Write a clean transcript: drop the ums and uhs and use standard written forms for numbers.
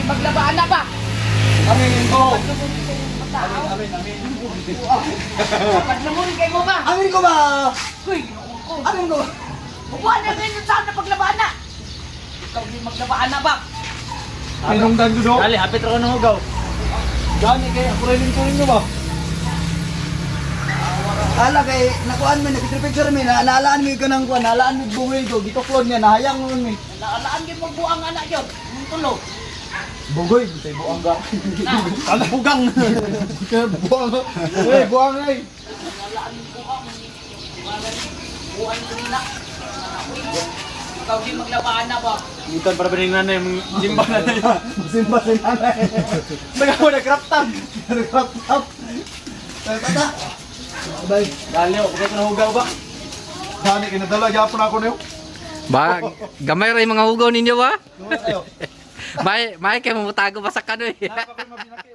Maglabaan na ba? Amin ko. Amin. Paglamun kay mo ba? Amin ko ba? Uy, Amin ko. upuan na rin yung saan na paglabaan na. Ikaw din maglabaan na ba? Pinungdan ko do. Dali, hapit ako ng hugaw. Gani kay ako rin ko ba? Ala kay nakuan mo picture mi naalaan mo ko nang kuan, naalaan mo bungil ko, gituklon niya nahayang mo mi. Naalaan din magbuang anak yun. Yung tulo. Bugoy, tay buang ga. Kala bugang. Buang. Eh, buang ay. Naalaan mo buang. Buang ko nila. Ikaw din maglabaan na ba? Bukan para peningan na yung simba na niya. Simba si nanay. Baga mo na crop top. Crop top. Tata. Bay, Dali, ako ko ng hugaw ba? gani kinadala gyapon ako niyo. Ba, gamay rin mga hugaw ninyo ba? Tuwa tayo. May kayo mamutago pa sa kano eh. Nakapag mabinaki.